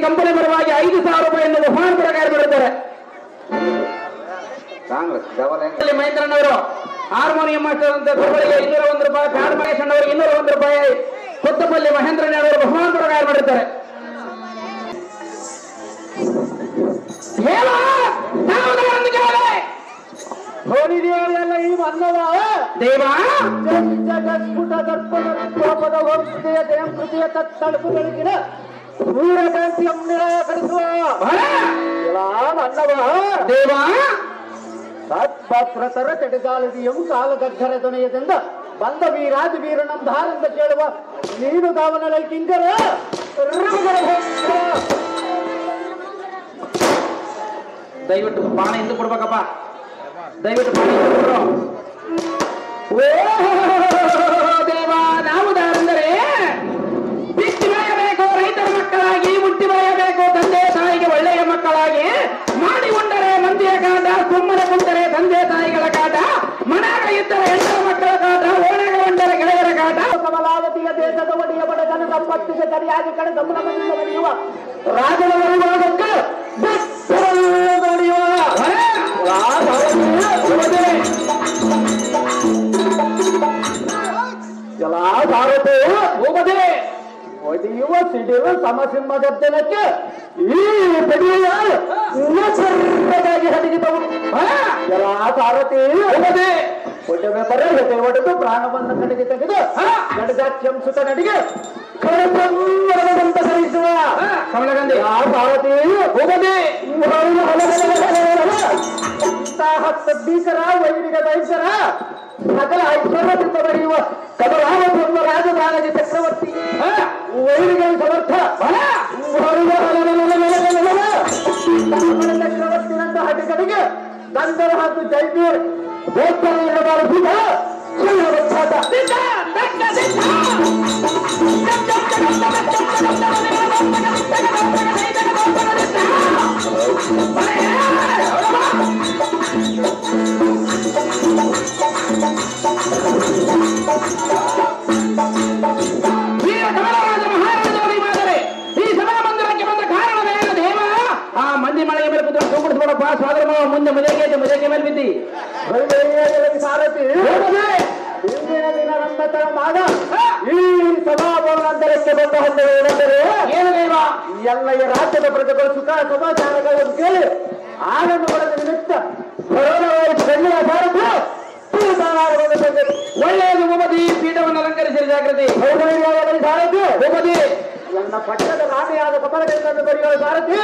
Company ಪರವಾಗಿ 5,000 ರೂಪಾಯಿಯನ್ನು ಬಹುಮಾನ ಪ್ರಕಾರ ಬರುತ್ತಾರೆ. ಮಹೇಂದ್ರನವರು ಹಾರ್ಮೋನಿಯಂ ಮಾಸ್ಟರ್ ಅಂತ ಕೊಬ್ಬಳಿಗೆ 201 ರೂಪಾಯಿ, ಪ್ಯಾಡ್ ಮಹೇಶ್ ಅವರಿಗೆ 201 ರೂಪಾಯಿ, ಕೊತ್ತಪಲ್ಲಿ ಮಹೇಂದ್ರನವರು ಬಹುಮಾನ ಪ್ರಕಾರ ಮಾಡಿರುತ್ತಾರೆ. ಈ ಅನ್ನದ ದೇವ ಜಗಸ್ಫುಟ ದರ್ಪಣ ಕೋಪದ ಹೊರತೆಯ ಜಯಂಕೃತಿಯ ತತ್ತಳುಪುಗಳಿಗಿನ ಸೂರ್ಯಕಾಂತಿಯಂ ನಿರಾಕರಿಸುವ ಅನ್ನವ ದೇವ ತತ್ಪಾತ್ರತರ ಚಡಿಗಾಲದಿಯಂ ಕಾಲಗರ್ಧರ ದೊನೆಯದಿಂದ ಬಂದ ವೀರಾಜ ವೀರನಂಧಾರೆಂದು ಕೇಳುವ ನೀನು ಗಾವನಳ ಕಿಂಕರ ದಯವಿಟ್ಟು ಬಾಣ ಎಂದು ಕೊಡ್ಬೇಕಪ್ಪ, ದಯವಿಟ್ಟು ಬಾಣ ಎಂದು ಕೊಡ್ರು. ದೇವ ನಾವುದಾರೆಂದರೆ ಬಿತ್ತಿ ಬೆಳೆಯಬೇಕು ರೈತರ ಮಕ್ಕಳಾಗಿ, ಮುಟ್ಟಿ ಬೆಳೆಯಬೇಕು ತಂದೆ ತಾಯಿಗೆ ಒಳ್ಳೆಯ ಮಕ್ಕಳಾಗಿ, ಮಾಡಿಕೊಂಡರೆ ಮಂದಿಯ ಕಾಟ, ಸುಮ್ಮನೆ ಕುಂತರೆ ತಂದೆ ತಾಯಿಗಳ ಕಾಟ, ಮನೆಗ ಇದ್ದರೆ ಹೆಣ್ಣು ಮಕ್ಕಳ ಕಾಟ, ಓಣೆಗೊಂಡರೆ ಗೆಳೆಯರ ಕಾಟ. ಕಮಲಾವತಿಯ ದೇಶದ ಒಡೆಯ ಬಡಗನ ಸಂಪತ್ತಿಗೆ ಸರಿಯಾಗಿ ಕಡೆ ಗಮನದಿಂದ ನಡೆಯುವ ರಾಜನ ಬರುವುದಕ್ಕೆ ನಡೆಯುವ ಭಾರತೆ ಒಡೆಯುವ ಸಿಡಿಯುವ ಸಮಸಿಂಹ ಗದ್ದಲಕ್ಕೆ ಈ ಬೆಳೆಯ ಹಡಗಿದವು ಎಲ್ಲ ಸಾರಥಿ ಒಡ್ಡವೆ ಬರ ಹೆದೆ ಒಡೆದು ಪ್ರಾಣವನ್ನು ಕಡೆಗೆ ತೆಗೆದು ಗಡದಾಕ್ಷಂಸುತ ನಡಿಗೆ ಕಳಪಂತ ಸರಿಸುವ ಕಮಲಗಂಧಿ ಆ ಭಾರತಿ ಹೋಗದೆ ಭೀಕರ ವೈರಿಗ ದೈಸರ ಸಕಲ ಐಶ್ವರ್ಯದಿಂದ ಬರೆಯುವ ಕಮಲಾವತಿಯಮ್ಮ ರಾಜಧಾನದ ಚಕ್ರವರ್ತಿ ವೈರಿಗಳ ಸಮರ್ಥ ಚಕ್ರವರ್ತಿನಂತ ಹಟ್ಟಿಗಳಿಗೆ ನಂತರ ಹಾಗೂ ಜೈಬೀರ್ ಗೋತ್ತರನ್ನು ಬಾರಿಸಿದ ಮುಂದೆ ಮದುವೆಗೆ ಮೇಲೆ ಬಿದ್ದಿ ಸಾರಥಿ ಇಂದಿನ ದಿನ ನನ್ನ ಮಾಡ ಈ ಸಭಾಭವನಾಂತರಕ್ಕೆ ಬಂದ ಹೊಂದಿದೆ ಏನೆಂದರೆ ಏನು ದೇವ ಎಲ್ಲ ಈ ರಾಜ್ಯದ ಪ್ರಜೆಗಳು ಸುಖ ಸಮಾಚಾರಗಳನ್ನು ಕೇಳಿ ಆನಂದ ಪಡೆದ ನಿಮಿತ್ತ ಕೊರೋನಾ ವೈರಸ್ ಬೆಳ್ಳಿಯ ಸಾರಥಿ ಒಳ್ಳೆಯದು ಉಪದಿ ಪೀಠವನ್ನು ಅಲಂಕರಿಸಿದ ಜಾಗೃತಿ ಸಾರಥಿ ಉಪದಿ ನನ್ನ ಪಟ್ಟಣದ ರಾಣಿಯಾದ ಕಮಲಗಳನ್ನು ಬರೆಯುವ ಸಾರಥಿ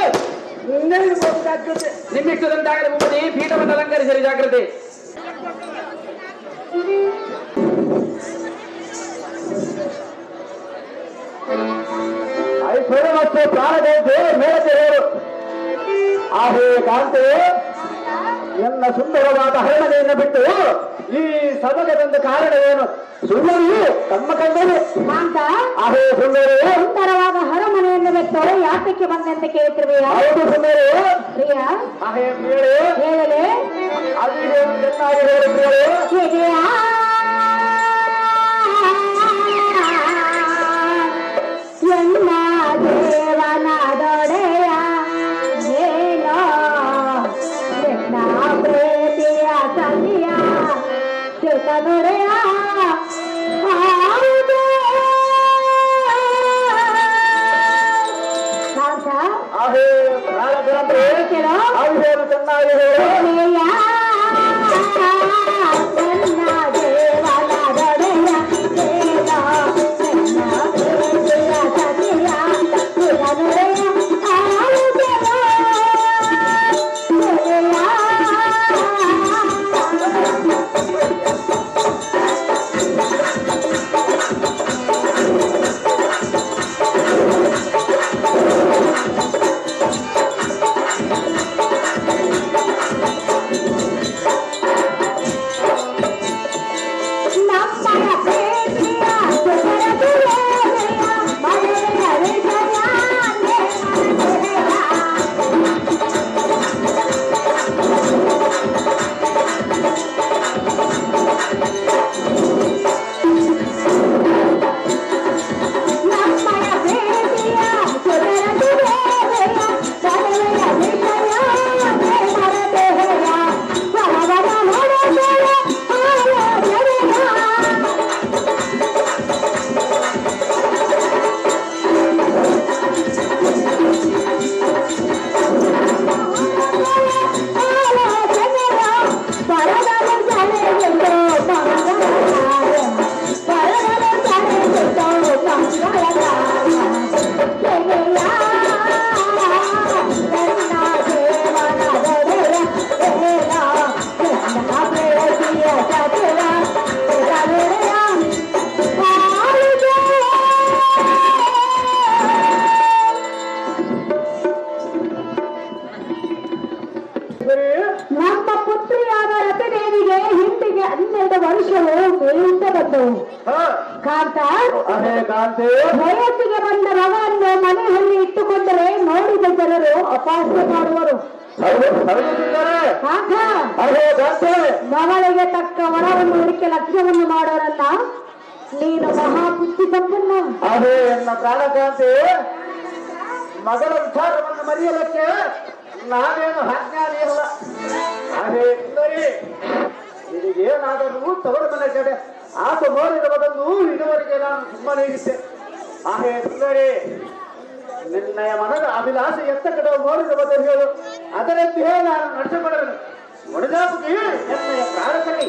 ನಿಮ್ಮಿಷ್ಟದಂತಾಗಲಿ ಉಪದಿ ಪೀಠವನ್ನು ಅಲಂಕರಿಸಿದ ಜಾಗೃತಿ. ಐಶ್ವರ್ಯ ಮತ್ತು ಪ್ರಾಣದಂತೆ ಮೇಳತೆಯರು ಆಹೇ ಕಾಂತೆ ನನ್ನ ಸುಂದರವಾದ ಹರಮನೆಯನ್ನು ಬಿಟ್ಟು ಈ ಸಭೆಗೆ ಬಂದ ಕಾರಣ ಏನು? ಸುಂದರಿ ತಮ್ಮ ಕಂಡರು ಕಾಂತ ಆಹೇ ಸುಂದರಿ ಸುಂದರವಾದ ಹರಮನೆಯನ್ನು ಬಿಟ್ಟು ಯಾತಕ್ಕೆ ಬಂದೆ ಅಂತ ಕೇಳ್ತಿರ್ವೀಯಾ? ಹೌದು ಸುಂದರಿ. ಪ್ರಿಯ ಹೇಳಲೆ ಅದು ಚೆನ್ನಾಗಿ ಹೇಳಿದ್ದೇವೆ. ಹೇಗೆಯಾ ಎನ್ನ ದೇವನದೊಡೆಯ ಏನೋ ಎನ್ನ ಪ್ರೀತಿಯ ಸತಿಯ ಚಿತ್ತನುರೆಯ ಚೆನ್ನಾಗಿ ಹೇಳಿ. ನಮ್ಮ ಪುತ್ರಿಯಾದ ರತಿದೇವಿಗೆ ಹಿಂದಿಗೆ 12 ವರ್ಷವು ಮೇಲಿಂದ ಬಂದವು. ಕಾಂತ ವಯಸ್ಸಿಗೆ ಬಂದ ಮಗವನ್ನು ಮನೆಯಲ್ಲಿ ಇಟ್ಟುಕೊಂಡರೆ ನೋಡಿದ ಜನರು ಅಪಹಾಸ್ಯ ಮಾಡುವರು. ಕಾಂತ ಮಗಳಿಗೆ ತಕ್ಕ ವರವನ್ನು ಹುಡುಕಿ ಲಕ್ಷ್ಯವನ್ನು ಮಾಡೋರಲ್ಲ, ನೀನು ಮಹಾಬುದ್ಧಿ ಸಂಪನ್ನ. ಅದೇ ಎನ್ನ ಪ್ರಾಣಕಾಂತಿ ಮಗಳ ವಿಚಾರವನ್ನು ಮರೆಯಲಿಕ್ಕೆ ನಾನೇನು ಅಜ್ಞಾನಿ ಇಲ್ಲ. ಅದೇ ಸುಂದರಿ, ನಿನಗೇನಾದರೂ ತವರ ಮನೆ ಕಡೆ ಆತ ನೋಡಿರುವುದನ್ನು ಇದುವರೆಗೆ ನಾನು ಸುಮ್ಮನೆ ಇದ್ದೆ. ಹಾಗೆ ಸುಂದರಿ, ನಿನ್ನಯ ಮನದ ಅಭಿಲಾಷೆ ಎತ್ತ ಕಡೆ ನೋಡಿರುವುದನ್ನು ಹೇಳು, ಅದರಂತೆಯೇ ನಾನು ನಡೆಸಬಡನು. ಒಡೆದಾಪುಗೆ ಎನ್ನಯ ಪ್ರಾಣಸಖಿ.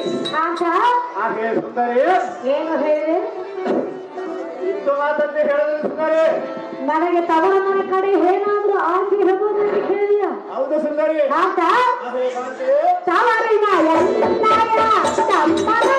ಹಾಗೆ ಸುಂದರಿ, ಏನು ಹೇಳಿ ಇಷ್ಟು ಮಾತಂತೆ ಹೇಳಿದ್ರೆ ಸುಂದರಿ, ನನಗೆ ತವರ ಮನೆ ಕಡೆ ಏನಾದ್ರೂ ಆಸೆ ಇರಬಹುದು ಅಂತ ಕೇಳಿಯ? ಹೌದು ಸುಂದರಿ. ತವರಿನ ಎಲ್ಲಯ ತಮ್ಮನ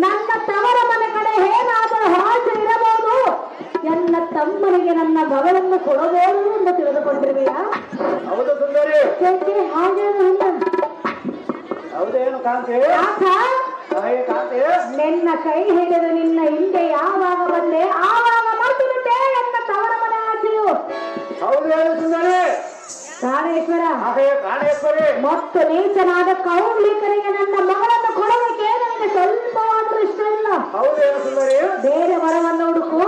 ನನ್ನ ತವರ ಮನೆ ಕಡೆ ಏನಾದರೂ ಆಸೆ ಇರಬಹುದು, ಎನ್ನ ತಮ್ಮನಿಗೆ ನನ್ನ ಮಗಳನ್ನು ಕೊಡಬಹುದು ಎಂದು ತಿಳಿದುಕೊಂಡಿರುವೆಯಾ? ಹೌದು ಸುಂದರಿ. ಹಾಗೇನು ಇಲ್ಲ. ಹೌದೇನು ಕಾಂತಿ? ನಿನ್ನ ಕೈ ಹಿಡಿದು ನಿನ್ನ ಹಿಂದೆ ಯಾವಾಗ ಬಂದೆ ಆವಾಗ ಮರೆತು ಬಿಟ್ಟೆ ಎನ್ನ ತವರ ಮನೆ ಆಸೆಯು. ಹೌದೇನು ಸುಂದರಿ? ಪ್ರಾಣೇಶ್ವರ ಹಾಗೆ ಪ್ರಾಣೇಶ್ವರಿ ಮತ್ತು ನೀಚನಾದ ಕೌಂಡ್ಲಿಕರಿಗೆ ನನ್ನ ಮಗಳನ್ನು ಕೊಡಬೇಕೆ ನನಗೆ ಸ್ವಲ್ಪವಾದರೂ ಇಷ್ಟ ಇಲ್ಲ. ಹೌದೇನು ಸುಂದರಿ? ಬೇರೆ ವರವನ್ನು ಹುಡುಕು,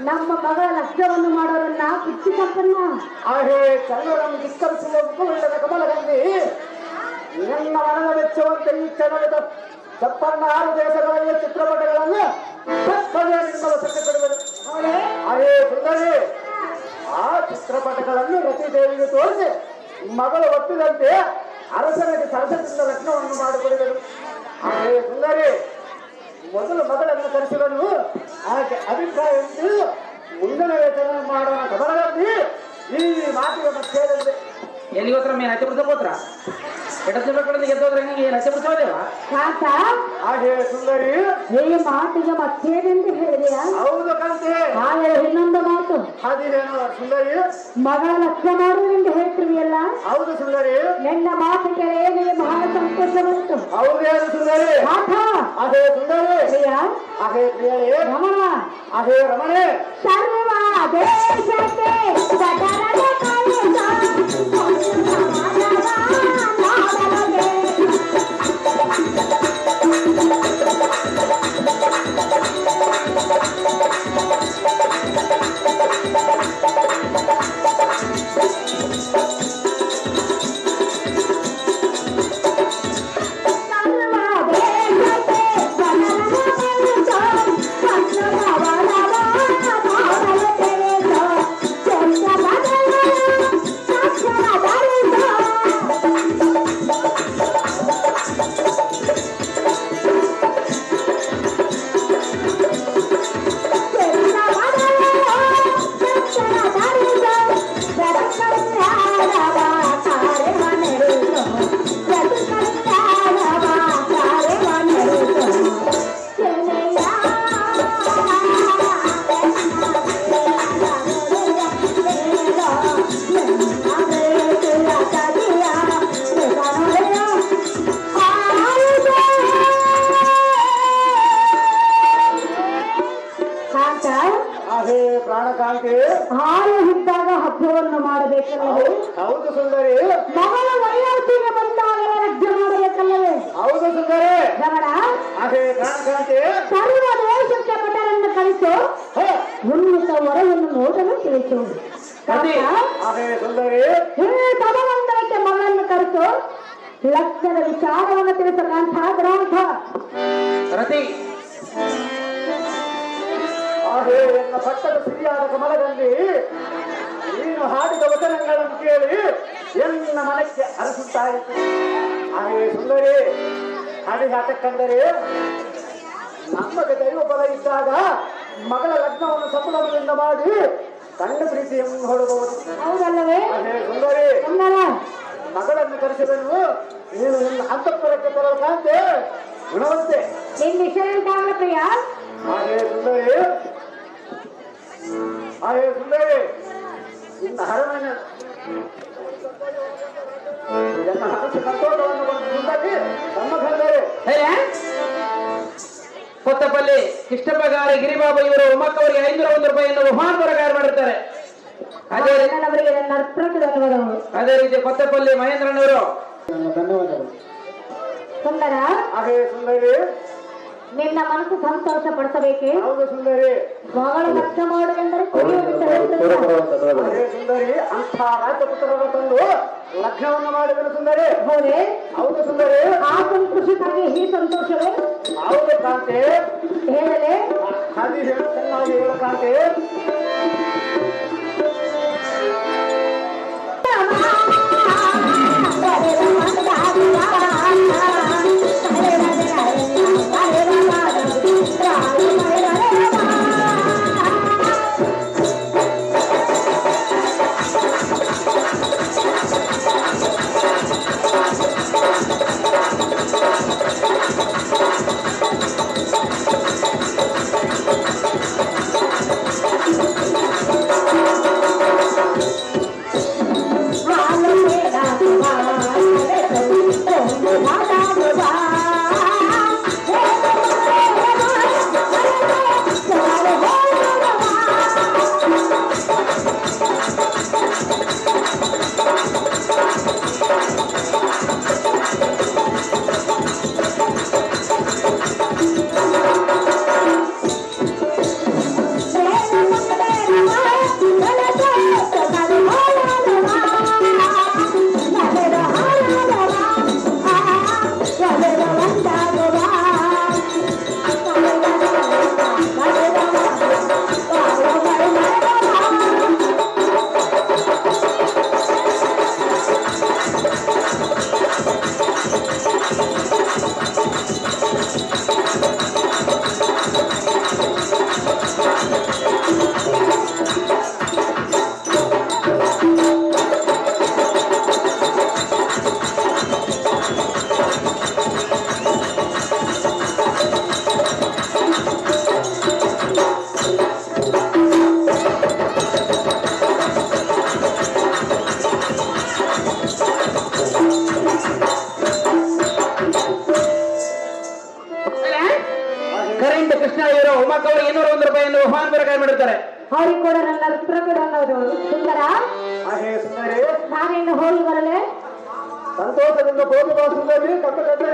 ನಮ್ಮ ಮಗಳ ಲಕ್ಷ್ಯವನ್ನು ಮಾಡೋರನ್ನ ಕಿಚ್ಚಿ ಸಂಪನ್ನ. ಹಾಗೆ ಚಂದ್ರನನ್ನು ಧಿಕ್ಕರಿಸುವ ಮುಖವಿಲ್ಲದ ಕಮಲಗಂಧಿ ನಿನ್ನ ಮನದ ಮೆಚ್ಚುವಂತೆ ಈ ಕ್ಷಣದ ಚಪ್ಪನ್ನ 6 ದೇಶಗಳಲ್ಲಿ ಚಿತ್ರಪಟಗಳನ್ನು ವಶಕ್ಕೆ ಕೊಡುವುದು. ಹಾಗೆ ಸುಂದರಿ ಆ ಚಿತ್ರಪಟಗಳನ್ನು ರತಿದೇವಿಗೆ ತೋರಿಸಿ ಮಗಳು ಒಪ್ಪಿದಂತೆ ಅರಸನಿಗೆ ಸರಸದಿಂದ ರತ್ನವನ್ನು ಮಾಡಿಕೊಡಿದರು. ಹಾಗೆ ಸುಂದರಿ ಮೊದಲು ಮಗಳನ್ನು ಕರೆಸಿದನು. ಆಕೆ ಅಭಿಪ್ರಾಯ ತಿಳಿದು ಮುಂದಿನ ವೇತನ ಮಾಡೋಣ ಕಮಲಗಂಧಿ ಈ ಮಾತಿಗೆ ಮತ್ತೇನೆಂದೆ ಎಲ್ಲಿ ಹೋತ್ರ ಮೇಲೆ ಹಚ್ಚೆ ಬಿಡ್ಸ ಹೋತ್ರ ಎಡದ ಕಡೆ ಗೆದ್ದೋದ್ರೆ ಏನು ಹಚ್ಚೆ ಬಿಡ್ಸೋದೇವ ಕಾಂತ ಹಾಗೆ ಸುಂದರಿ ಈ ಮಾತಿಗೆ ಮತ್ತೇನೆಂದು ಹೇಳಿದೆಯಾ? ಹೌದು ಕಂತೆ. ಹಾಗೆ ಇನ್ನೊಂದು ಮಾತು, ಅದೇನು ಸುಂದರಿ? ಮಗಳ ಲಕ್ಷ್ಯ ಮಾಡುವುದೆಂದು ಹೇಳ್ತೀವಿಯಲ್ಲ, ಹೌದು ಸುಂದರಿ. ನನ್ನ ಮಾತು ಕೇಳಿ ನಿಮಗೆ ಬಹಳ ಸಂತೋಷ ಬಂತು. ಹೌದೇನು ಸುಂದರಿ? ಮಾತ ಅದೇ ಸುಂದರಿ. ಪ್ರಿಯ ಅದೇ ಪ್ರಿಯರೇ. ರಮಣ ಅದೇ ರಮಣೆ. ಸರ್ವ ದೇಶಕ್ಕೆ ಸದರದ ಕಾಯಕ ಪ್ರಾಣಕಾಂತಿ ಹಾಲು ಇದ್ದಾಗ ಹಬ್ಬವನ್ನು ಮಾಡಬೇಕಲ್ಲವೇ? ಹೌದು ಸುಂದರಿ. ಮಗಳ ವಯೋತಿಗೆ ಬಂದಾಗ ರಾಜ್ಯ ಮಾಡಬೇಕಲ್ಲವೇ? ಹೌದು ಸುಂದರಿ. ರಮಣ ಅದೇ ಪ್ರಾಣಕಾಂತಿ ಸರ್ವ ದೇಶಕ್ಕೆ ಭಟರನ್ನು ಕಳಿಸು, ಉನ್ನತ ವರವನ್ನು ನೋಡಲು ತಿಳಿಸು. ಅದೇ ಸುಂದರಿ. ತಮವಂತರಕ್ಕೆ ಮಗಳನ್ನು ಕರೆಸು, ಲಕ್ಷದ ವಿಚಾರವನ್ನು ತಿಳಿಸಕ್ಕಂಥ ಗ್ರಂಥ ರತಿ ಹಾಗೆ ಎನ್ನ ಪಟ್ಟದ ಸಿರಿಯಾದ ಕಮಲದಲ್ಲಿ ನೀನು ಹಾಡಿದ ವಚನಗಳನ್ನು ಕೇಳಿ ಎನ್ನ ಮನಕ್ಕೆ ಅರಸುತ್ತಾ ಇತ್ತು. ಹಾಗೆ ಸುಂದರಿ ಹಾಡಿದಾಟಕ್ಕಂದರೆ ನಮಗೆ ದೈವ ಬಲ ಇದ್ದಾಗ ಮಗಳ ಲಗ್ನವನ್ನು ಸಫಲದಿಂದ ಮಾಡಿ ಸಣ್ಣ ಪ್ರೀತಿಯನ್ನು ಹೊರಡುವುದು. ಹೌದಲ್ಲವೇ? ಹಾಗೆ ಸುಂದರಿ ಮಗಳನ್ನು ಕರೆಸಿದನು. ನೀನು ನಿನ್ನ ಅಂತಃಪುರಕ್ಕೆ ತರಲು ಕಾಂತೆ ಗುಣವಂತೆ. ನಿನ್ ವಿಷಯ ಎಂತಾಗಲ್ಲ ಪ್ರಿಯ? ಹಾಗೆ ಸುಂದರಿ ಹಾಗೆ ಸುಂದರಿ ನಿನ್ನ ಹರಮನೆ ನನ್ನ ಮನಸ್ಸು ಸಂತೋಷವನ್ನು ಸುಂದರಿ ನಮ್ಮ ಸುಂದರಿ ಕೊತ್ತಪಲ್ಲಿ ಕೃಷ್ಣಪ್ಪಗಾರ ಗಿರಿಬಾಬು ಇವರು ಉಮ್ಮಕ್ಕವರಿಗೆ 501 ರೂಪಾಯಿಯನ್ನು ಬಹುಮಾನ ಪ್ರಕಾರ ಮಾಡಿರ್ತಾರೆ. ಅವರಿಗೆ ನನ್ನ ಅರ್ಪಣೆ ಧನ್ಯವಾದಗಳು. ಅದೇ ರೀತಿ ಕೊತ್ತಪಲ್ಲಿ ಮಹೇಂದ್ರನವರು ಧನ್ಯವಾದಗಳು. ಸುಂದರ ಹಾಗೆ ಸುಂದರಿ ನಿನ್ನ ಮನಸ್ಸು ಸಂತೋಷ ಪಡಿಸಬೇಕೆ? ಹೌದು ಸುಂದರಿ. ಮಗಳ ಲಕ್ಷ್ಯ ಮಾಡುವೆಂದರೆ ಹಾಗೆ ಸುಂದರಿ ಅಂಥ ರಾಜಪುತ್ರರ ತಂದು ಲಗ್ನವನ್ನು ಮಾಡಿದರು ಸುಂದರಿ. ಹೌದೇ? ಹೌದು ಸುಂದರಿ. ಆ ಸಂತೋಷಕ್ಕಾಗಿ ಈ ಸಂತೋಷವೇ? ಹೌದು ಕಾಂತೆ. ಹೇಳಲೇ? ಹಾಗೆ ಹೇಳು, ಚೆನ್ನಾಗಿ ಹೇಳು ಕಾಂತೆ. ಉಮಕ್ಕವರು 201 ರೂಪಾಯಿಯನ್ನು ಬಹುಮಾನ ಪ್ರಕಾರ ಮಾಡಿರ್ತಾರೆ. ಅವ್ರಿಗೆ ಕೂಡ ನನ್ನ ಉತ್ತರ ಕೂಡ ಅನ್ನೋದು ಸುಂದರ. ಹಾಗೆ ಸುಂದರಿ, ನಾನಿನ್ನು ಹೋಗಿ ಬರಲೆ. ಸಂತೋಷದಿಂದ ಹೋಗಿ ಬಾ ಸುಂದರಿ. ಕಪ್ಪದಲ್ಲಿ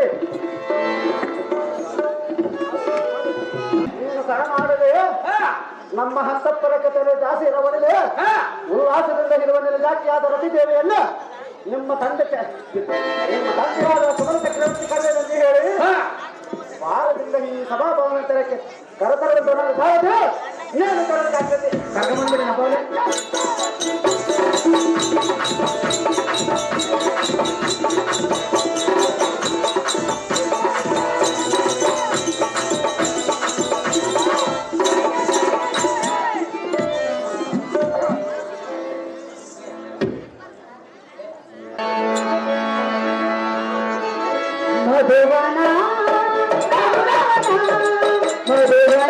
ನೀನು ಸಹ ಮಾಡದೆ ನಮ್ಮ ಹಸ್ತಪ್ಪರ ಕಥೆ ಜಾಸ್ತಿ ಇರಬಡಲೆ ಉಲ್ಲಾಸದಿಂದ ಇರುವಲ್ಲಿ ಜಾತಿಯಾದ ರತಿದೇವಿಯಲ್ಲ ನಿಮ್ಮ ತಂದೆಯಾದ ಸುಮನ ಚಕ್ರವರ್ತಿ ಕರೆದಂತೆ ಹೇಳಿ ವಾರದಿಂದ ಈ ಸಭಾಭವನ ತೆರಕ್ಕೆ ಕರತರದಂತ ನಾನು ಸಾಧದೆ ಇನ್ನೇನು ಕರದಾಗ್ತದೆ. ಕರ್ಕೊಂಡ್ಬಂದ್ಬಿಡಿ ನಪ್ಪವಲೆ. ಮಧುವನ ಮಧುವನ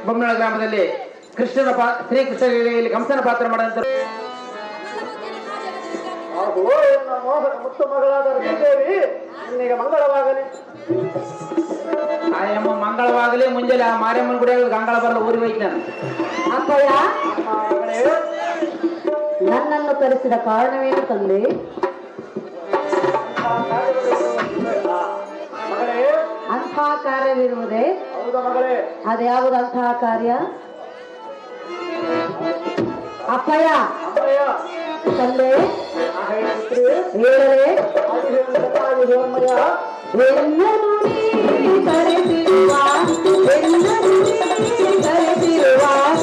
ಬೊಮ್ಮನಾಳ ಗ್ರಾಮದಲ್ಲಿ ಶ್ರೀಕೃಷ್ಣ ಲೀಲೆಯಲ್ಲಿ ಕಂಸನ ಪಾತ್ರ ಮಾಡಿದಂತ ಮೋಹನ ಮುತ್ತು ಮಗಳಾದ ರತಿದೇವಿ ನಿನ್ನಿಗೆ ಮಂಗಳವಾಗಲಿ. ಆಯಮ್ಮ ಮಂಗಳವಾಗಲಿ. ಮುಂಜಾನೆ ಆ ಮಾರಿಯಮ್ಮನ ಗುಡಿಯಾಗ ಗಂಗಳ ಬರಲು ಊರಿಗೆ ಹೋಯ್ತು ನಾನು. ಅಪ್ಪಯ್ಯ, ನನ್ನನ್ನು ಕರೆಸಿದ ಕಾರಣವೇನು ತಂದೆ? ಅಂತಹ ಕಾರ್ಯವಿರುವುದೇ? ಹೌದಾ ಮಗಳೇ? ಅದ್ಯಾವುದಂತಹ ಕಾರ್ಯ? ಅಪ್ಪಯ್ಯ ತಂದೆ ಹೇಳಲೇ? ಎಲ್ಲರೂ ಕರೆಸಿರುವ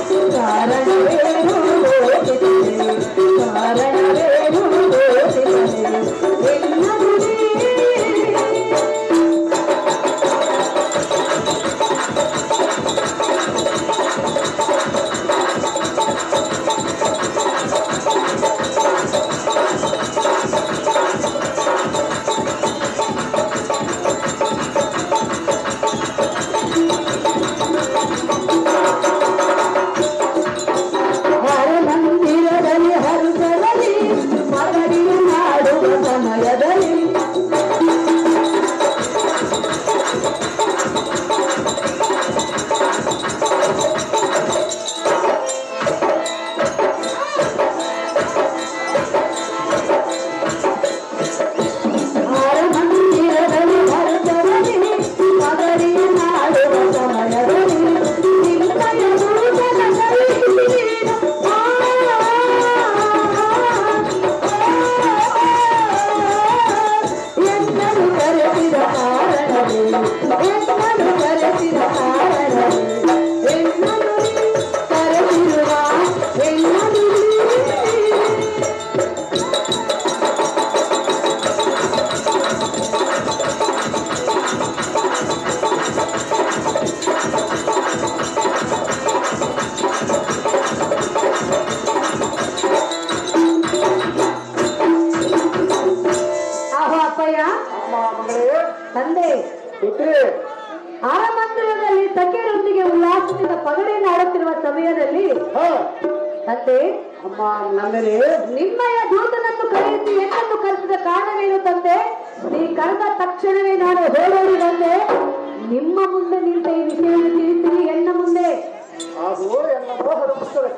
ಕಾರಣವೇನು ಕಾರಣವೇನು ಎಲ್ಲರೂ ಸಮಯದಲ್ಲಿ ಹ ತಂದೆ ಅಮ್ಮ ನಂದಿನಿ ನಿಮ್ಮಯ ದೂತನನ್ನು ಕರೆಯಿಸಿ ಎನ್ನನ್ನು ಕರೆಸಿದ ಕಾರಣವೇನು ತಂದೆ? ನೀ ಕರೆದ ತಕ್ಷಣವೇ ನಾನು ಹೋಗೋಡಿ ಬಂದೆ. ನಿಮ್ಮ ಮುಂದೆ ನಿಂತ ಈ ವಿಷಯವನ್ನು ತಿಳಿಸಿ ಎನ್ನ ಮುಂದೆ. ಅದು ಎನ್ನ ಮೋಹದ ಮಕ್ಕಳು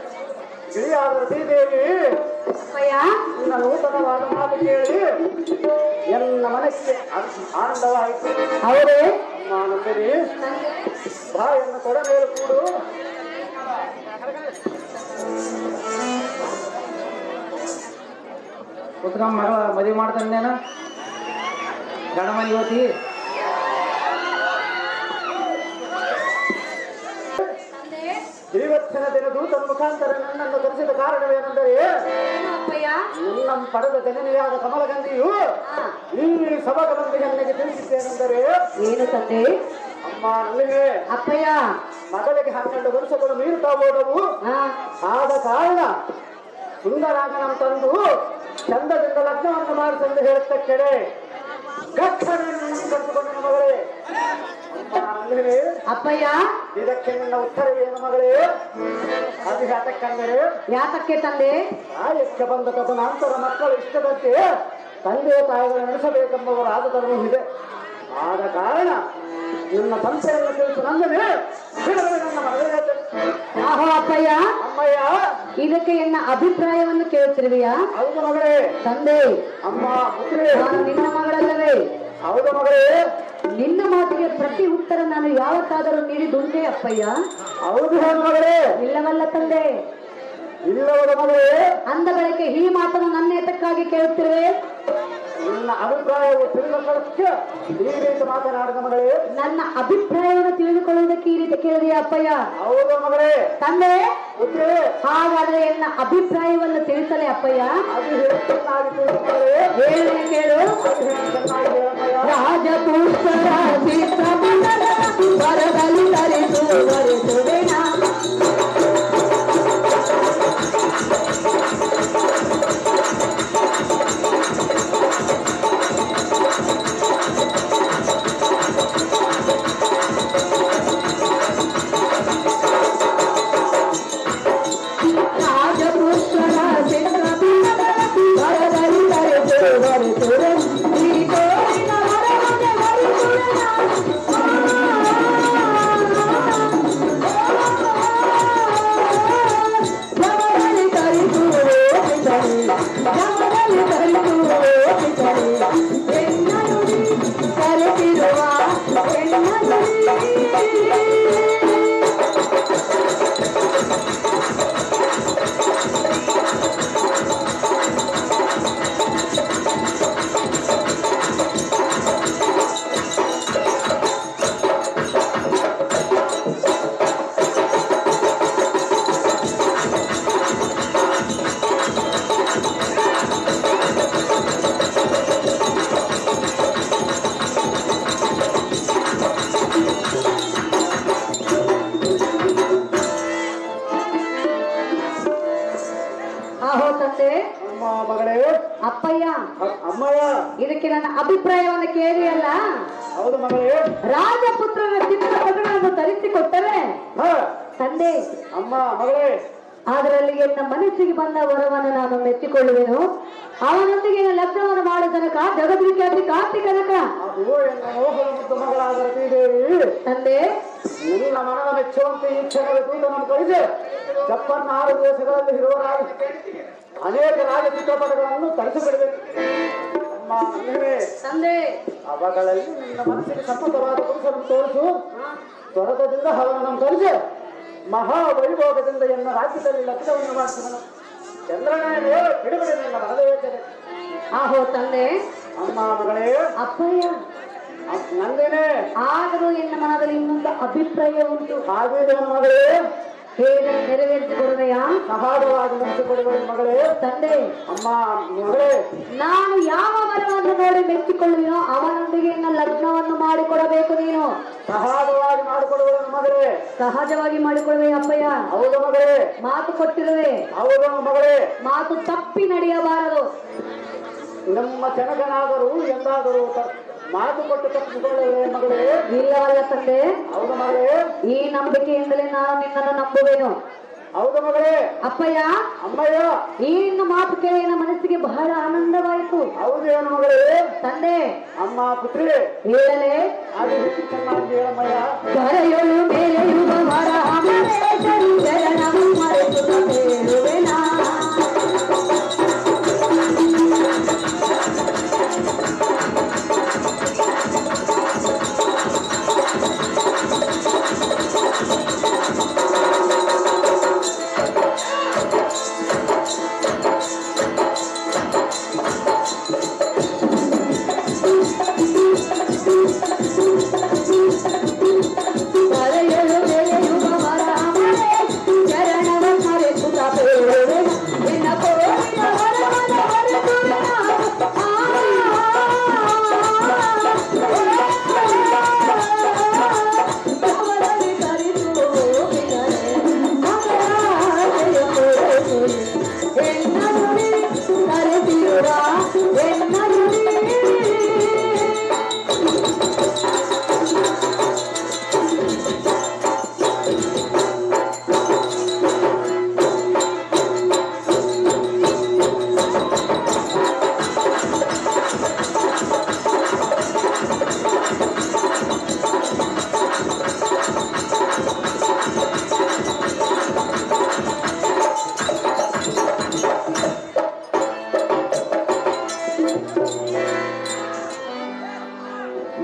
ಗಿಳಿಯಾದ ಶ್ರೀದೇವಿ ಅಪ್ಪಯ್ಯ ನಿನ್ನ ನೂತನವಾದ ಮಾತು ಕೇಳಿ ಎನ್ನ ಮನಸ್ಸಿಗೆ ಆನಂದವಾಯಿತು. ಹೌದೇ ಅಮ್ಮ ನಂದಿನಿ ಬಾ ಎನ್ನ ತೊಡ ಮೇಲೆ ಕೂಡು. ಪುತ್ರ ಮಗಳ ಮದುವೆ ಮಾಡ್ತಾನೇನ ಗಂಡ ಮನೆ ಹೋತಿ ಇವತ್ತಿನ ದಿನ ದೂತನ ಮುಖಾಂತರ ನನ್ನನ್ನು ಕರೆಸಿದ ಕಾರಣವೇನೆಂದರೆ ಅಪ್ಪಯ್ಯ ನನ್ನ ಪಡೆದ ಜನನಿಯಾದ ಕಮಲಗಂಧಿಯು ಈ ಸಭಾಗಮಂದಿಗೆ ನನಗೆ ತಿಳಿಸಿದ್ದೇನೆಂದರೆ ಏನು ತಂದೆ? ಅಮ್ಮ ನಲ್ಲಿಗೆ ಅಪ್ಪಯ್ಯ ಮಗಳಿಗೆ 12 ವರ್ಷಗಳು ಮೀರುತ್ತಾ ಹೋದವು. ಆದ ಕಾರಣ ಸುಂದರಾಗನ ತಂದು ಚಂದದಿಂದ ಲಗ್ನವನ್ನು ಮಾಡಿಸೆಂದು ಹೇಳುತ್ತ ಕೆಡೆ ಗಟ್ಟನ್ನು ಕರೆದುಕೊಂಡ ಮಗಳೇ. ಅಮ್ಮ ನಲ್ಲಿಗೆ ಅಪ್ಪಯ್ಯ ಇದಕ್ಕೆ ನಿನ್ನ ಉತ್ತರವೇನು ಮಗಳೇ? ಅದು ಯಾತಕ್ಕಂದರೆ ಯಾತಕ್ಕೆ ತಂದೆ? ಆಯಕ್ಕೆ ಬಂದ ತದನಂತರ ಮಕ್ಕಳು ಇಷ್ಟದಂತೆ ತಂದೆ ತಾಯಿಗಳು ನಡೆಸಬೇಕೆಂಬವರ ಆದಧರ್ಮವಿದೆ. ಆದ ಕಾರಣ ನನ್ನ ಸಂಸ್ಥೆಯನ್ನು ತಿಳಿಸು ನಂದರೆ ನನ್ನ ಮಗಳೇ. ಆಹೋ ಅಪ್ಪಯ್ಯ ಅಮ್ಮಯ್ಯ ಇದಕ್ಕೆ ಎನ್ನ ಅಭಿಪ್ರಾಯವನ್ನು ಕೇಳುತ್ತಿರುವೆಯಾ? ಹೌದು ಮಗಳೇ. ತಂದೆ ಅಮ್ಮ ಪುತ್ರಿ ನಾನು ನಿನ್ನ ಮಗಳಲ್ಲವೇ? ಹೌದು ಮಗಳೇ. ನಿನ್ನ ಮಾತಿಗೆ ಪ್ರತಿ ಉತ್ತರ ನಾನು ಯಾವತ್ತಾದರೂ ನೀಡಿದುಂಟೆ ಅಪ್ಪಯ್ಯ? ಹೌದು ಹೇಳು ಮಗಳೇ. ಇಲ್ಲವಲ್ಲ ತಂದೆ. ಇಲ್ಲವಲ್ಲ ಮಗಳೇ. ಅಂದ ಬಳಿಕ ಈ ಮಾತನ್ನು ನನ್ನ ಏತಕ್ಕಾಗಿ ಕೇಳುತ್ತಿರುವೆ? ನಿನ್ನ ಅಭಿಪ್ರಾಯವು ತಿಳಿದುಕೊಳ್ಳಕ್ಕೆ ಈ ರೀತಿ ಮಾತನಾಡಿದ ಮಗಳೇ. ನನ್ನ ಅಭಿಪ್ರಾಯವನ್ನು ತಿಳಿದುಕೊಳ್ಳುವುದಕ್ಕೆ ಈ ರೀತಿ ಕೇಳಿದೆಯಾ ಅಪ್ಪಯ್ಯ? ಹೌದು ಮಗಳೇ. ತಂದೆ ಪುತ್ರಿ ಹಾಗಾದ್ರೆ ಎನ್ನ ಅಭಿಪ್ರಾಯವನ್ನು ತಿಳಿಸಲೇ ಅಪ್ಪಯ್ಯ? ಅದು ಚೆನ್ನಾಗಿ ತಿಳಿದು ಮಗಳೇ. ಹೇಳಿ ಕೇಳು. ಚೆನ್ನಾಗಿ ಹೇಳಮ್ಮಯ್ಯ. ರಾಜಪುತ್ರ ವರದಲ್ಲಿ ತರಿಸು ವರಿಸುವೆನ. ಅಮ್ಮ ಮಗಳೇ. ಅಪ್ಪಯ್ಯ ಅಮ್ಮಯ್ಯ ಇದಕ್ಕೆ ನನ್ನ ಅಭಿಪ್ರಾಯವನ್ನು ಕೇಳಿಯಲ್ಲ? ಹೌದು ಮಗಳೇ. ರಾಜಪುತ್ರನ ಚಿತ್ರಪಟಗಳನ್ನು ತರಿಸಿಕೊಟ್ಟರೆ ತಂದೆ ಅಮ್ಮ ಮಗಳೇ. ಅದರಲ್ಲಿ ಎನ್ನ ಮನಸ್ಸಿಗೆ ಬಂದ ವರವನ್ನು ನಾನು ಮೆಚ್ಚಿಕೊಳ್ಳುವೆನು. ಅವನೊಂದಿಗೆ ಲಗ್ನವನ್ನು ಮಾಡೋ ತನಕ ಜಗದ್ವಿಖ್ಯಾತಿ ಕಾರ್ತಿಕನಕ ಅದು ಎನ್ನ ಮೋಹದ ಮುದ್ದು ಮಗಳಾದ ಶ್ರೀದೇವಿ ತಂದೆ ನಿನ್ನ ಮನದ ಮೆಚ್ಚುವಂತೆ ಈ ಕ್ಷಣದ ದೂತನನ್ನು ಕಳಿಸಿ 76 ದೇಶಗಳಲ್ಲಿ ಇರುವ ಅನೇಕ ರಾಜ ಚಿತ್ರಪಟಗಳನ್ನು ತರಿಸಿಬಿಡಬೇಕು. ಅಮ್ಮ ನೀವೇ ತಂದೆ ಅವುಗಳಲ್ಲಿ ನಿನ್ನ ಮನಸ್ಸಿಗೆ ಸಮ್ಮತವಾದ ಪುರುಷರನ್ನು ತೋರಿಸು. ಸ್ವರ್ಗದಿಂದ ಅವನನ್ನು ಕಳಿಸಿ ಮಹಾವೈಭೋಗದಿಂದ ಎನ್ನ ರಾಜ್ಯದಲ್ಲಿ ಲಗ್ನವನ್ನು ಮಾಡಿಸಿದನು. ಚಂದ್ರನೇ ಬಿಡುಗಡೆ ನಿನ್ನ ಮನದ ಯೋಚನೆ. ಆಹೋ ತಂದೆ. ಅಮ್ಮ ಮಗಳೇ. ಅಪ್ಪಯ್ಯ ನಂದೇನೆ. ಆದರೂ ಎನ್ನ ಮನದಲ್ಲಿ ಇನ್ನೊಂದು ಅಭಿಪ್ರಾಯ ಉಂಟು. ಹಾಗೆ ಮಗಳೇ. ಹೇಗೆ ನೆರವೇರಿಸಿಕೊಡುವೆಯಾ? ಸಹಜವಾಗಿ ಮುಗಿಸಿಕೊಡುವ ಮಗಳೇ. ತಂದೆ ಅಮ್ಮ ಮಗಳೇ. ನಾನು ಯಾವ ವರವನ್ನು ನೋಡಿ ಮೆಚ್ಚಿಕೊಳ್ಳುವೆನೋ ಅವನೊಂದಿಗೆ ನನ್ನ ಲಗ್ನವನ್ನು ಮಾಡಿಕೊಡಬೇಕು. ನೀನು ಸಹಜವಾಗಿ ಮಾಡಿಕೊಡುವ ಮಗಳೇ. ಸಹಜವಾಗಿ ಮಾಡಿಕೊಡುವೆ ಅಪ್ಪಯ್ಯ. ಹೌದು ಮಗಳೇ. ಮಾತು ಕೊಟ್ಟಿರುವೆ. ಹೌದು ಮಗಳೇ. ಮಾತು ತಪ್ಪಿ ನಡೆಯಬಾರದು. ನಮ್ಮ ಜನಗನಾದರೂ ಎಂದಾದರೂ ಮಾತು ಕೊಟ್ಟು ತಪ್ಪಿಸಿಕೊಳ್ಳಲೇ ಮಗಳೇ? ಇಲ್ಲವಲ್ಲ ತಂದೆ, ಹೌದು ಮಗಳೇ. ಈ ನಂಬಿಕೆಯಿಂದಲೇ ನಾನು ನಿನ್ನನ್ನು ನಂಬುವೆನು. ಹೌದು ಮಗಳೇ. ಅಪ್ಪಯ್ಯ, ಅಮ್ಮಯ್ಯ, ಈ ನಿನ್ನ ಮಾತು ಕೇಳಿ ನನ್ನ ಮನಸ್ಸಿಗೆ ಬಹಳ ಆನಂದವಾಯಿತು. ಹೌದೇನು ಮಗಳೇ? ತಂದೆ, ಅಮ್ಮ ಪುತ್ರಿ, ಹೇಳಲೇ? ಅದು ಚೆನ್ನಾಗಿ ಹೇಳಮ್ಮಯ್ಯ. ಕರೆಯಲು ಮೇಲೆಯುವ ವರ ಅಮರೇಶರು ಶರಣವು ಮರೆತು ಬೇಡುವೆನಾ.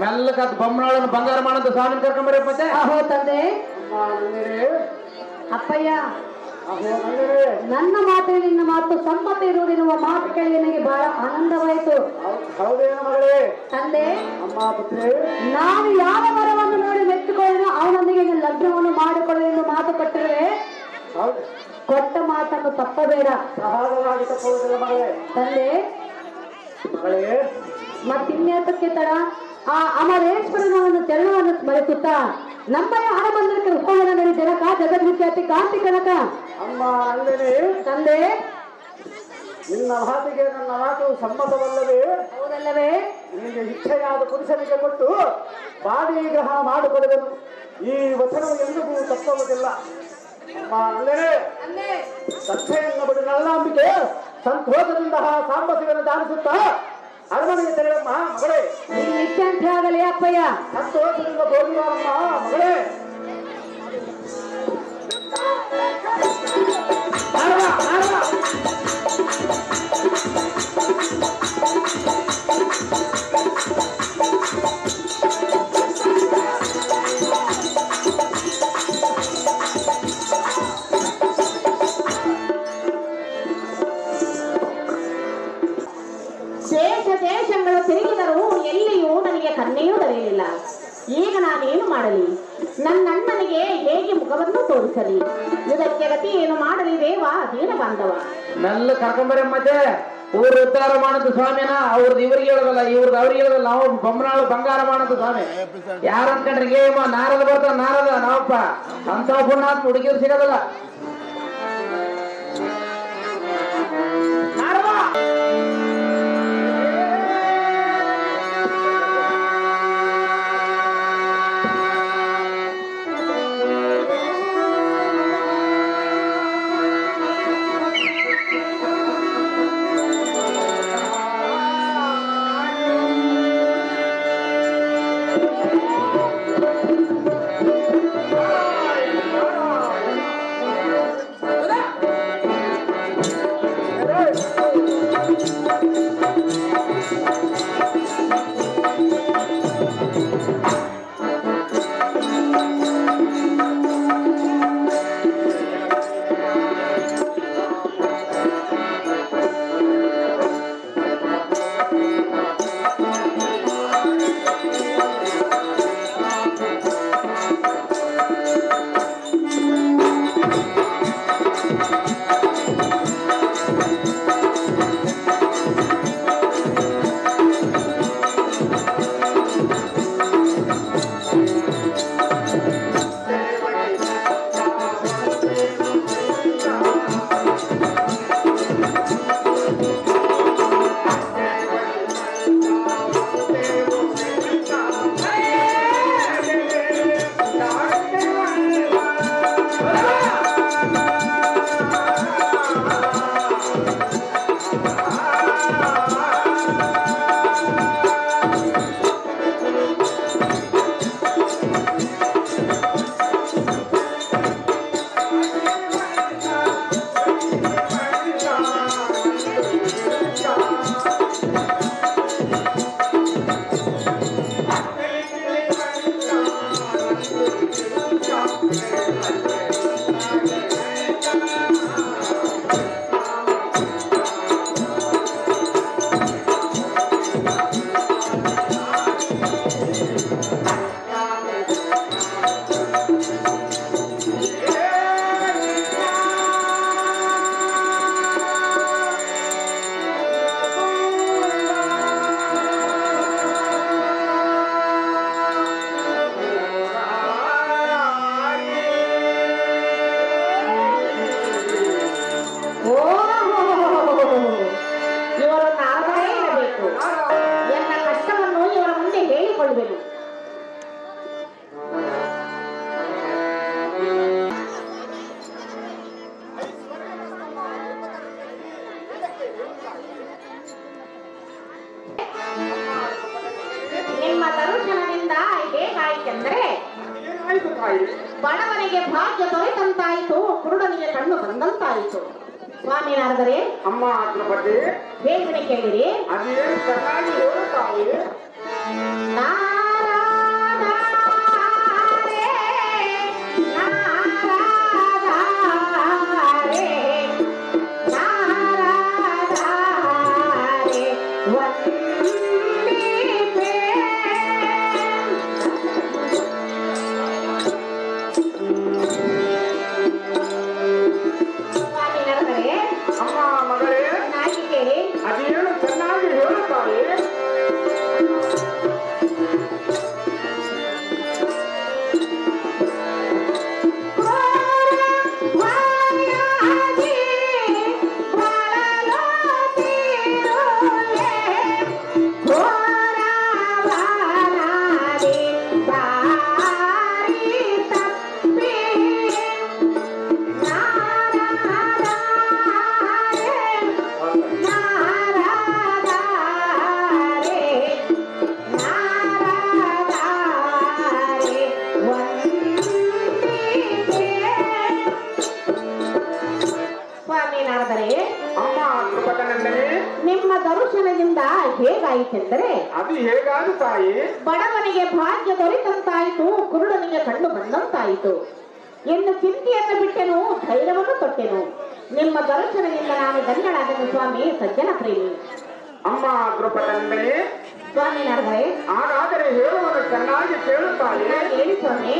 ಮೆಲ್ಲಕ ಬೊಮ್ಮನಾಳನ್ನು ಬಂಗಾರ ಮಾಡಂತ ಸ್ವಾಮಿ ಕರ್ಕೊಂಬರ ಮತ್ತೆ. ಅಹೋ ತಂದೆ. ಅಮ್ಮ ನಂದಿನಿ, ಅಪ್ಪಯ್ಯ, ಅಹೋ ನಂದಿನಿ. ನನ್ನ ಮಾತಿನ ನಿನ್ನ ಮಾತು ಸಮ್ಮತ ಇರುವುದೆನ್ನುವ ಮಾತು ಕೇಳಿ ನನಗೆ ಬಹಳ ಆನಂದವಾಯಿತು. ಹೌದೇನು ಮಗಳೇ? ತಂದೆ, ಅಮ್ಮ ಪುತ್ರಿ, ನಾನು ಯಾವ ವರವನ್ನು ನೋಡಿ ಮೆಚ್ಚಿಕೊಳ್ಳಲು ಅವನೊಂದಿಗೆ ಲಗ್ನವನ್ನು ಮಾಡಿಕೊಳ್ಳಲು ಮಾತು ಕೊಟ್ಟಿರುವೆ. ಹೌದು, ಕೊಟ್ಟ ಮಾತನ್ನು ತಪ್ಪಬೇಡ. ಸಹಜವಾಗಿ ತಪ್ಪುವುದಿಲ್ಲ ಮಗಳೇ. ತಂದೆ, ಮಗಳೇ, ಮತ್ತಿನ್ಯಾತಕ್ಕೆ ತಡ? ಆ ಅಮರೇಶ್ವರನವನ್ನು ಚರಣವನ್ನು ಸ್ಮರಿಸುತ್ತಾ ನಮ್ಮನೆ ಹಣಮಂದಿರಕ್ಕೆ ಹೋಗದಲ್ಲಿ ಜನಕ ಜಗದ್ವಿಖ್ಯಾತಿ ಕಾಂತಿ ಕನಕ. ಅಮ್ಮ ನಂದಿನಿ, ತಂದೆ, ನಿನ್ನ ಮಾತಿಗೆ ನನ್ನ ಮಾತು ಸಮ್ಮತವಲ್ಲವೇ? ಹೌದಲ್ಲವೇ? ನಿನಗೆ ಇಚ್ಛೆಯಾದ ಪುರುಷನಿಗೆ ಕೊಟ್ಟು ಬಾಡಿ ಗ್ರಹಣ ಮಾಡಿಕೊಡುವೆನು. ಈ ವಚನವು ಎಂದಿಗೂ ತಪ್ಪುವುದಿಲ್ಲ. ಅಮ್ಮ ನಂದಿನಿ, ಸತ್ಯೆಯನ್ನು ಬಿಡು ನಲ್ಲಾಂಬಿಕೆ ಸಂತೋಷದಿಂದ ಸಾಂಬಸಿಗನ್ನು ದಾನಿಸುತ್ತಾ ಅರಮನೆಗೆ ತೆರಳಮ್ಮ ಮಗಳೇ. ನಿತ್ಯಾಂತ ಆಗಲಿ ಅಪ್ಪಯ್ಯ. ಸಂತೋಷದಿಂದ ಹೋಗುವಮ್ಮ ಮಗಳೇ. ದೇಶ ದೇಶಗಳು ತಿರುಗಿದರೂ ಎಲ್ಲಿಯೂ ನನಗೆ ಕನ್ನೆಯೂ ದೊರೆಯಲಿಲ್ಲ. ಈಗ ನಾನೇನು ಮಾಡಲಿ? ನನ್ನ ಅಣ್ಣನಿಗೆ ಹೇಗೆ ಮುಖವನ್ನು ತೋರಿಸಲಿ? ಇದಕ್ಕೆ ಗತಿ ಏನು ಮಾಡಲಿ ದೇವ ದೀನ ಬಾಂಧವ? ಮೆಲ್ಲ ಕರ್ಕೊಂಬರ ಮತ್ತೆ. ಊರು ಉದ್ಧಾರ ಮಾಡಂತ ಸ್ವಾಮಿನ ಅವ್ರದ್ದು ಇವ್ರಿಗೆ ಹೇಳೋದಲ್ಲ, ಇವ್ರದ್ದು ಅವ್ರಿಗೆ ಹೇಳೋದಲ್ಲ. ನಾವು ಬೊಮ್ಮನಾಳು ಬಂಗಾರ ಮಾಡಂತ ಸ್ವಾಮಿ. ಯಾರ ಅನ್ಕೊಂಡ್ರೆ ಗೇಮ ನಾರದ ಬರ್ತಾವ, ನಾರದ ನಾವಪ್ಪ ಅಂತ ಪುಣ್ಯಾತ್ಮ ಹುಡುಗಿರು ಸಿಗೋದಲ್ಲ. ಇವರು ನಾರದರೇ ಇರಬೇಕು. ಎನ್ನ ಕಷ್ಟವನ್ನು ಇವರ ಮುಂದೆ ಹೇಳಿಕೊಳ್ಳುವೆನು. ನಿಮ್ಮ ದರ್ಶನದಿಂದ ಹೇಗಾಯಿತೆಂದರೆ ಏನಾಯ್ತು ತಾಯಿ? ಬಡವನಿಗೆ ಭಾಗ್ಯ ದೊರೆತಂತಾಯಿತು, ಕುರುಡನಿಗೆ ಕಣ್ಣು ಬಂದಂತಾಯಿತು. ಸ್ವಾಮಿ ನಾರದರೇ, ಅಮ್ಮ ದ್ರೌಪದಿ, ಬೇಗನೆ ಕೇಳಿರಿ. ಅದೇನು ಚೆನ್ನಾಗಿ ಹೇಳು ತಾಯಿ. ನಾರಾಧಾರೆ, ನಾರಾಧಾರೆ, ನಾರಾಧಾರೆ, ವಂದಿಪೆ. ಸ್ವಾಮಿ ನಾರದರೇ, ಅಮ್ಮ ಮಗಳೇ, ನಾಯಿ ಕೇಳಿ. ಅದೇನು ಚೆನ್ನಾಗಿ ಹೇಳು ತಾಯಿ. ಸ್ವಾಮಿ ನಾರದರೇ, ಅಮ್ಮ ದ್ರೌಪದನಂದನೆ, ನಿಮ್ಮ ದರ್ಶನದಿಂದ ಹೇಗಾಯಿತೆಂದರೆ ಅದು ಹೇಗಾದು ತಾಯಿ. ಬಡವನಿಗೆ ಭಾಗ್ಯ ದೊರೆತಂತಾಯಿತು, ಕುರುಡನಿಗೆ ಕಣ್ಣು ಬಂದಂತಾಯಿತು. ಎನ್ನು ಚಿಂತೆಯನ್ನು ಬಿಟ್ಟೆನು, ಧೈರ್ಯವನ್ನು ತೊಟ್ಟೆನು. ನಿಮ್ಮ ದರ್ಶನದಿಂದ ನಾನು ಧನ್ಯಳಾದೆನು ಸ್ವಾಮಿ, ಸಜ್ಜನ ಪ್ರೇಮಿ. ಅಮ್ಮ ದ್ರೌಪದನಂದನೆ, ಸ್ವಾಮಿ ನಾರದರೇ, ಹಾಗಾದರೆ ಹೇಳುವುದು ಚೆನ್ನಾಗಿ ಕೇಳು ತಾಯಿ. ಹೇಳಿ ಸ್ವಾಮಿ.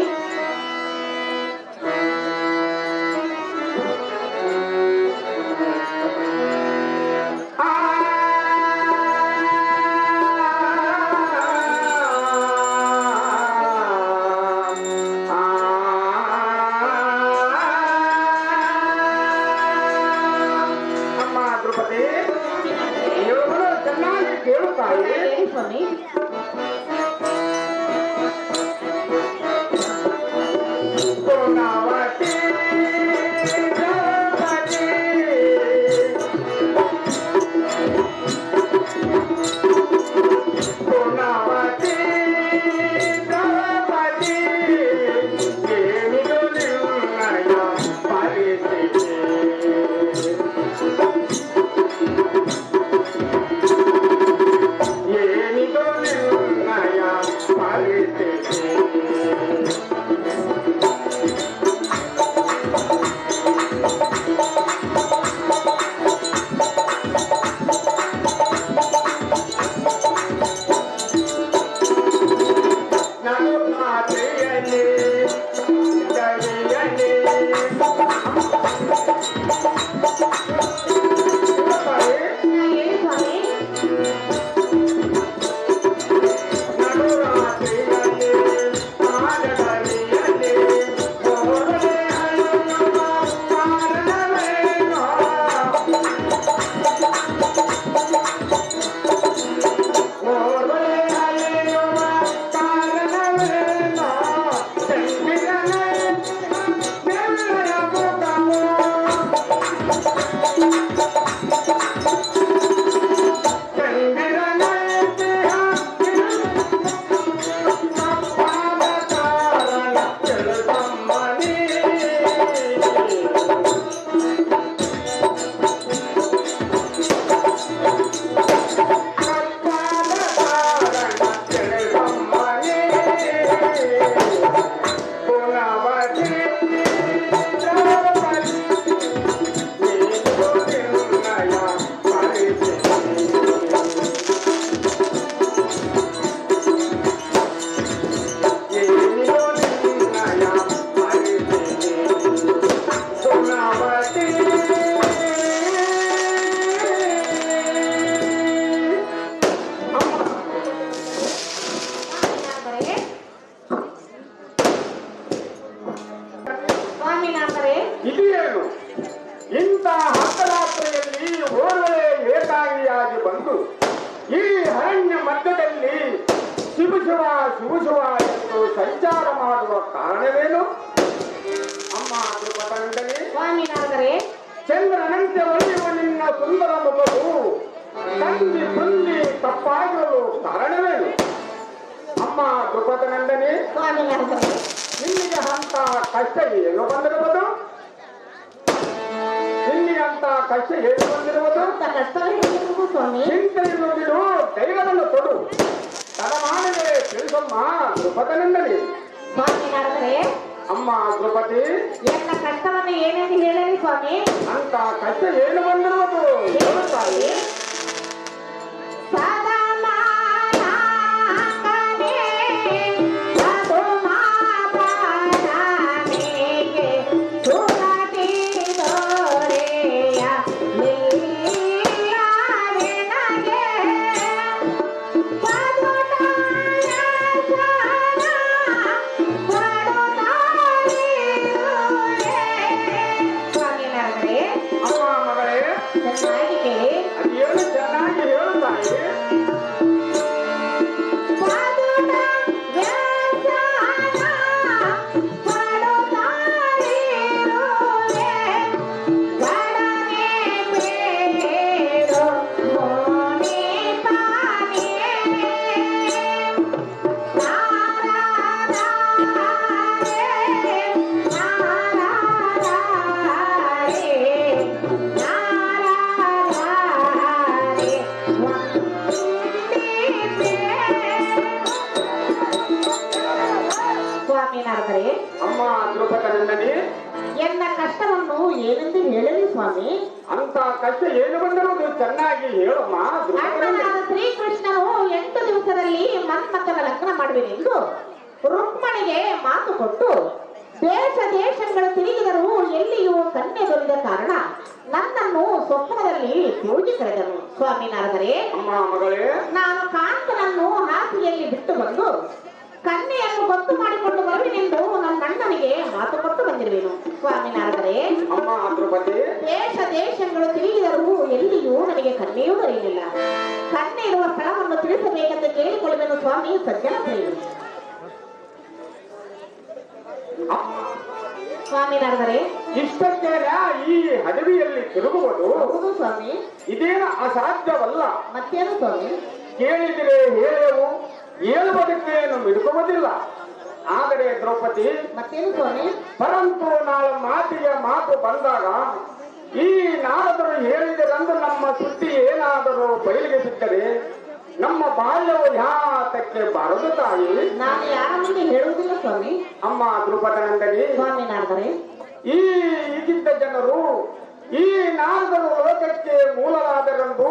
ಅಮ್ಮ ದ್ರೌಪದಿ, ಹೇಳುವುದು ಚೆನ್ನಾಗಿ ಕೇಳು ತಾಯಿ. ಹೇಳಿ ಸ್ವಾಮಿ. ಪೂರ್ಣಾವತಿ ದ್ರೌಪದಿ, ಪೂರ್ಣಾವತಿ ದ್ರೌಪದಿ, ಏನಿದು ನಿರ್ಣಯ ಪರಿಸ್ಥಿತಿ. ಏನಿದು ತಂದಿ ಬಂದಿ ತಪ್ಪಾಗಲು ಕಾರಣವೇನು? ಅಮ್ಮ ದ್ರುಪದ ನಂದನಿ, ಸ್ವಾಮಿ ನಾರದರೆ ನಿನ್ನಿಗೆ ಅಂತ ಕಷ್ಟ ಏನು ಬಂದಿರುವುದು? ನಿನ್ನಿಗೆ ಅಂತ ಕಷ್ಟ ಏನು ಬಂದಿರುವುದು? ಅಂತ ಕಷ್ಟವೇ ಹೇಳಿರುವುದು ಸ್ವಾಮಿ. ಚಿಂತೆಯನ್ನು ಬಿಡು, ಧೈರ್ಯವನ್ನು ಕೊಡು. ತಡಮಾಡಿದರೆ ತಿಳಿಸಮ್ಮ ದ್ರುಪದ ನಂದನಿ. ಸ್ವಾಮಿ ನಾರದರೆ ಅಮ್ಮ ದ್ರುಪದಿ, ಎಲ್ಲ ಕಷ್ಟವನ್ನು ಏನೆಂದು ಹೇಳಲಿ ಸ್ವಾಮಿ? ಅಂತ ಕಷ್ಟ ಏನು ಬಂದಿರುವುದು ಹೇಳುತ್ತಾಯಿ. ಅಮ್ಮ ಮಗಳೇ, ಚೆನ್ನಾಗಿ ಕೇಳಿ. ಅದೇನು ಚೆನ್ನಾಗಿ ಹೇಳುತ್ತಾಯಿ. ಸ್ವಾಮಿ ನಾರದರೆ ಅಮ್ಮ ದ್ರುಪದ ನಂದನಿ, ಎಲ್ಲ ಕಷ್ಟವನ್ನು ಏನೆಂದು ಹೇಳಲಿ ಸ್ವಾಮಿ? ಅಂತ ಕಷ್ಟ ಏನು ಬಂದಿರುವುದು ಚೆನ್ನಾಗಿ ಹೇಳಮ್ಮ ದ್ರುಪದ ನಂದನಿ. ಅಣ್ಣನಾದ ಶ್ರೀಕೃಷ್ಣನು 8 ದಿವಸದಲ್ಲಿ ಮನ್ಮಥನ ಲಗ್ನ ಮಾಡುವೆನೆಂದು ರುಕ್ಮಣಿಗೆ ಮಾತು ಕೊಟ್ಟು ದೇಶ ದೇಶಗಳು ತಿರುಗಿದರೂ ಎಲ್ಲಿಯೂ ಕನ್ಯೆ ದೊರೆದ ಕಾರಣ ನನ್ನನ್ನು ಸ್ವಪ್ನದಲ್ಲಿ ಹೋಗಿ ಕರೆದನು. ಸ್ವಾಮಿ ನಾರದರೆ ಅಮ್ಮ ಮಗಳೇ, ನಾನು ಕಾಂತನನ್ನು ಹಾಸಿಗೆಯಲ್ಲಿ ಬಿಟ್ಟು ಬಂದು ಕನ್ಯೆಯನ್ನು ಗೊತ್ತು ಮಾಡಿಕೊಂಡು ಬರುವೆನೆಂದು ನನ್ನ ಅಣ್ಣನಿಗೆ ಮಾತು ಕೊಟ್ಟು ಬಂದಿರುವೆನು. ಸ್ವಾಮಿ ನಾರದರೆ ಅಮ್ಮ ದ್ರುಪದಿ, ದೇಶ ದೇಶಗಳು ತಿರುಗಿದರೂ ಎಲ್ಲಿಯೂ ನನಗೆ ಕನ್ಯೆಯೂ ದೊರೆಯಲಿಲ್ಲ. ಕನ್ಯೆ ಇರುವ ಸ್ಥಳವನ್ನು ತಿಳಿಸಬೇಕೆಂದು ಕೇಳಿಕೊಳ್ಳುವೆನು ಸ್ವಾಮಿ ಸಜ್ಜನ ಪ್ರಿಯರು. ಸ್ವಾಮಿ ನಾರದರೆ ಇಷ್ಟಕ್ಕೆ ಈ ಅಡವಿಯಲ್ಲಿ ತಿರುಗುವುದು ಹೌದು ಸ್ವಾಮಿ. ಇದೇನು ಅಸಾಧ್ಯವಲ್ಲ. ಮತ್ತೇನು ಸ್ವಾಮಿ? ಕೇಳಿದರೆ ಹೇಳೆವು, ಹೇಳುವುದಕ್ಕೇನು ಮಿಡುಕುವುದಿಲ್ಲ. ಆದರೆ ದ್ರೌಪದಿ, ಮತ್ತೇನು ಸ್ವಾಮಿ? ಪರಂತು ನಾಳೆ ಮಾತಿಗೆ ಮಾತು ಬಂದಾಗ ಈ ನಾರದರು ಹೇಳಿದರೆಂದು ನಮ್ಮ ಸುದ್ದಿ ಏನಾದರೂ ಬಯಲಿಗೆ ಬಿದ್ದರೆ ನಮ್ಮ ಬಾಲ್ಯವು ಯಾತಕ್ಕೆ ಬರದು ತಾಯಿ? ನಾನು ಯಾರ ಮುಂದೆ ಹೇಳುವುದಿಲ್ಲ ಸ್ವಾಮಿ. ಅಮ್ಮ ದ್ರುಪದ ನಂದನಿ, ಸ್ವಾಮಿ ನಾರದರೆ ಈ ಈಗಿದ್ದ ಜನರು ಈ ನಾರದರು ಲೋಕಕ್ಕೆ ಮೂಲವಾದರೆಂದು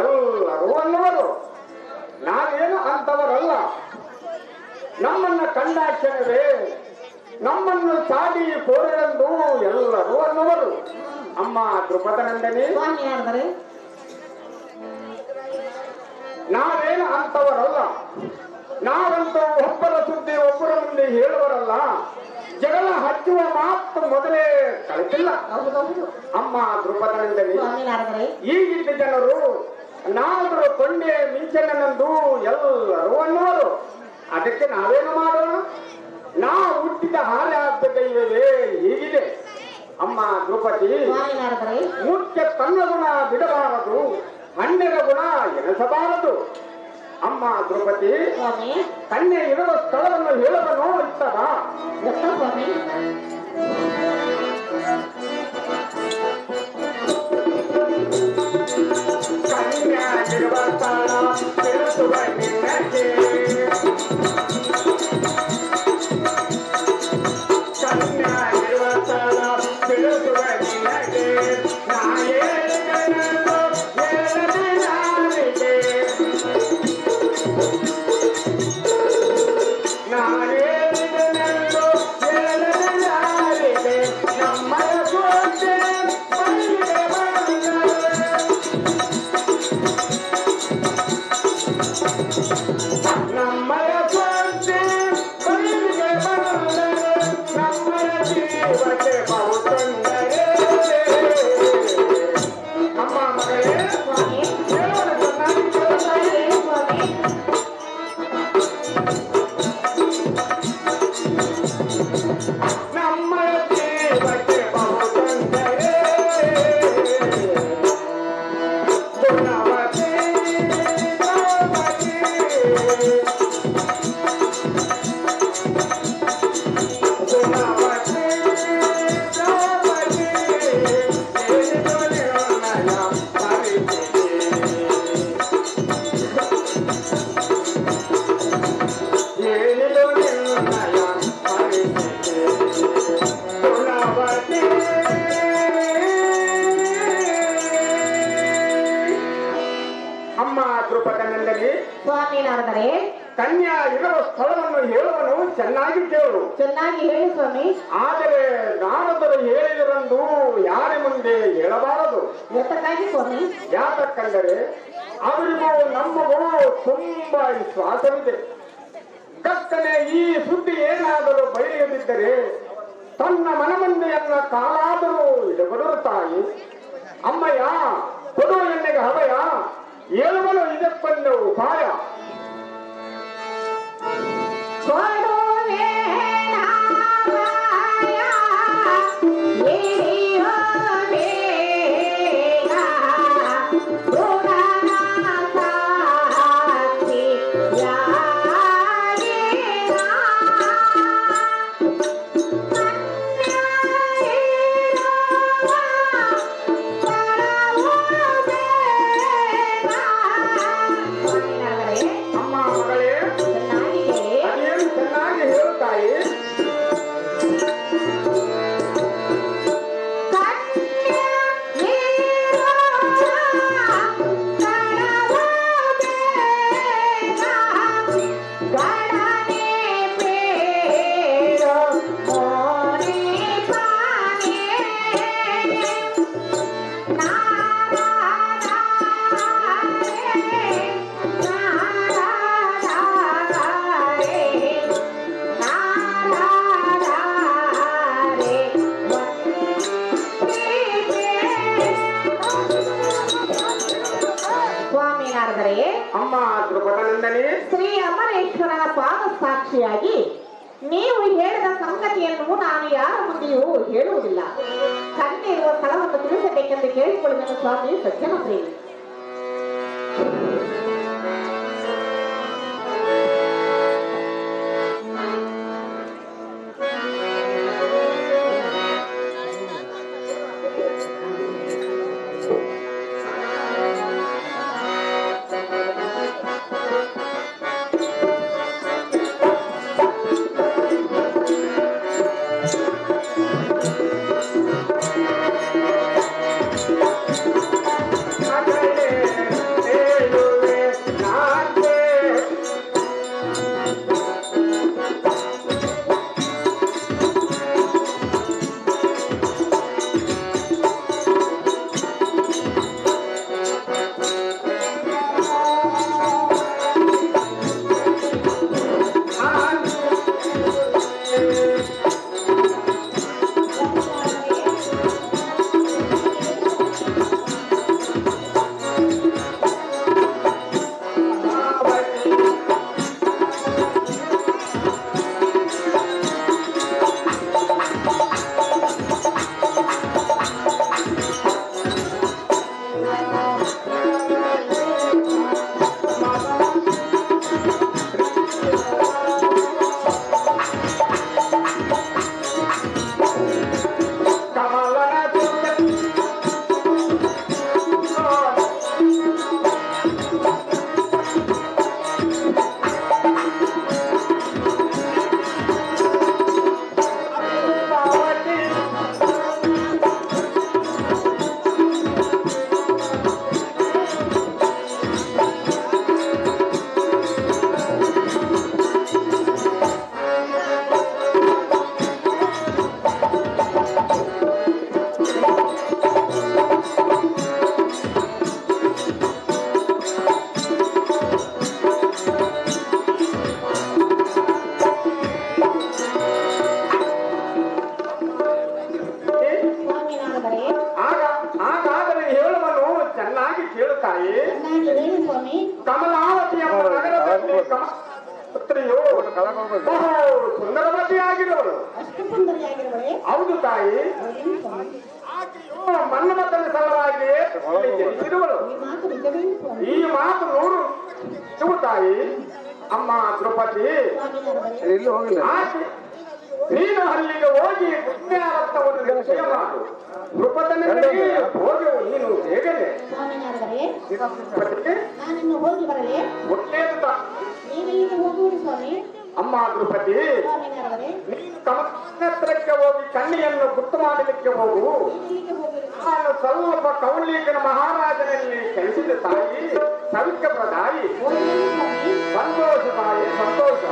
ಎಲ್ಲರೂ ಅನ್ನುವರು. ನಾವೇನು ಅಂತವರಲ್ಲ. ನಮ್ಮನ್ನ ಕಂಡಾಕ್ಷಣವೇ ನಮ್ಮನ್ನು ಸಾಡಿ ಕೋರೆಂದು ಎಲ್ಲರೂ ಅನ್ನುವರು. ಅಮ್ಮ ದ್ರುಪದ ನಂದನಿ, ಸ್ವಾಮಿ ನಾರದರೆ ನಾವೇನು ಅಂತವರಲ್ಲ. ನಾವಂತೂ ಒಬ್ಬರ ಸುದ್ದಿ ಒಬ್ಬರ ಮುಂದೆ ಹೇಳುವರಲ್ಲ. ಜಗಳ ಹಚ್ಚುವ ಮಾತು ಮೊದಲೇ ಕಲಿತಿಲ್ಲ. ಹೌದೌದು ಅಮ್ಮ ದ್ರುಪದ ನಂದನಿ, ಸ್ವಾಮಿ ನಾರದರೆ ಈಗಿದ್ದ ಜನರು ನಾರದರು ಕೊಂಡೆ ಮಿಂಚನೆಂದು ಎಲ್ಲರೂ ಅನ್ನುವರು. ಅದಕ್ಕೆ ನಾವೇನು ಮಾಡೋಣ? ನಾವು ಹುಟ್ಟಿದ ಹಾರೆ ಆದ ದೈವವೇ ಹೀಗಿದೆ. ಅಮ್ಮ ದ್ರೌಪದಿ, ಸ್ವಾಮಿ ನಾರದರೆ ಮುಖ್ಯ ತನ್ನ ಗುಣ ಬಿಡಬಾರದು, ಅಣ್ಣರ ಗುಣ ಎನಿಸಬಾರದು. ಅಮ್ಮ ದ್ರೌಪದಿ, ಸ್ವಾಮಿ ಕನ್ಯೆ ಇರುವ ಸ್ಥಳವನ್ನು ಹೇಳವನು ಇತ್ತದ? ಗೊತ್ತಾ ಸ್ವಾಮಿ? ಕನ್ಯಾಗಿರುವ ಸ್ಥಳ ತಿಳಿಸುವ ನಿನಗೆ, ಕನ್ಯಾಗಿರುವ ಸ್ಥಳ ತಿಳಿಸುವ ನಿನಗೆ, ನಾ ಹೇಳಿದೆನೆಂದು ಹೇಳದೆ ಯಾರಿಗೆ? ನಾ ಹೇಳಿದೆನೆಂದು ಹೇಳದೆ ಯಾರಿಗೆ? ನಮ್ಮಯ ಕೋಟೆ ಬಳಿಗೆ ಬಂದರೆ, ನಮ್ಮಯ ಕೋಟೆ ಬಳಿಗೆ ಬಂದರೆ, ನಮ್ಮಯ ಜೀವಕ್ಕೆ ಬಹು ತೊಂದರೆ. ಸ್ವಾಮಿನಾದರೆ ಕನ್ಯಾ ಇರುವ ಸ್ಥಳವನ್ನು ಹೇಳುವನು ಚೆನ್ನಾಗಿ ಕೇಳು. ಚೆನ್ನಾಗಿ ಹೇಳಿ ಸ್ವಾಮಿ. ಆದರೆ ನಾರದರು ಹೇಳಿದರೆಂದು ಯಾರ ಮುಂದೆ ಹೇಳಬಾರದು. ಎತ್ತಕ್ಕಾಗಿ ಸ್ವಾಮಿ? ಯಾತಕ್ಕಂದರೆ ಅವರಿಗೂ ನಮಗೂ ತುಂಬಾ ವಿಶ್ವಾಸವಿದೆ. ಕತ್ತನೆ ಈ ಸುದ್ದಿ ಏನಾದರೂ ಬಯಲಿಯದಿದ್ದರೆ ತನ್ನ ಮನಮಂದಿಯನ್ನ ಕಾಲಾದರೂ ಇಡಬರು ತಾಯಿ. ಅಮ್ಮಯ್ಯ ಕೊಡು ಎಣ್ಣೆಗೆ ಹವಯ, ಹೇಳುವನು ಇದಕ್ಕೊಂದು ಉಪಾಯ. ಅಮ್ಮ ಮಗಳೇ, ಅದೇನು ಚೆನ್ನಾಗಿ ಹೇಳುತ್ತಾಯಿ. ಅಮ್ಮ ದ್ರುಪದನಂದನಿ, ಶ್ರೀ ಅಮರೇಶ್ವರನ ಪಾದ ಸಾಕ್ಷಿಯಾಗಿ ನೀವು ಹೇಳಿದ ಸಂಗತಿಯನ್ನು ನಾನು ಯಾರ ಮುಂದೆಯೂ ಹೇಳುವುದಿಲ್ಲ. ಕಣ್ಣಿರುವ ಸ್ಥಳವನ್ನು ತಿಳಿಸಬೇಕೆಂದು ಕೇಳಿಕೊಳ್ಳುವ ಸ್ವಾಮಿ ಸಜ್ಜನ ಪ್ರೇಮಿ. ಕಮಲಾವತಿಯ ನಗರದಲ್ಲಿ ಪುತ್ರಿಯು ಬಹು ಸುಂದರವತಿಯಾಗಿರುವಳು. ಹೌದು ತಾಯಿ, ಆಕೆಯು ಮನ್ಮಥನ ಸಲುವಾಗಿ ಜನಿಸಿರುವಳು. ಈ ಮಾತು ನೋಡು ಶಿವ ತಾಯಿ. ಅಮ್ಮ ದ್ರೌಪದಿ, ನೀನು ಅಲ್ಲಿಗೆ ಹೋಗಿ ಪುಣ್ಯಾರತ್ನವನ್ನು ನಿಶ್ಚಯ ಮಾಡು. ದ್ರುಪದನಿಗೆ ಹೋಗಿ ನೀನು ಬೇಗನೆ ನಾನಿನ್ನು ಹೋಗಿ ಬರಲೇ. ಒಳ್ಳೆಯದು. ನೀವೆಲ್ಲಿಗೆ ಹೋಗುವುದು ಸ್ವಾಮಿ? ಅಮ್ಮ ದ್ರೌಪದಿ, ನೀನು ಕಮಲತ್ರಕ್ಕೆ ಹೋಗಿ ಕಣ್ಣಿಯನ್ನು ಗುರ್ತು ಮಾಡಲಿಕ್ಕೆ ಹೋಗು. ನಾನು ಸ್ವಲ್ಪ ಕೌಲಿಕನ ಮಹಾರಾಜನಲ್ಲಿ ಕಳಿಸಿದ ತಾಯಿ ಸೌಖ್ಯಪ್ರ ತಾಯಿ. ಸಂತೋಷ ತಾಯಿ, ಸಂತೋಷ.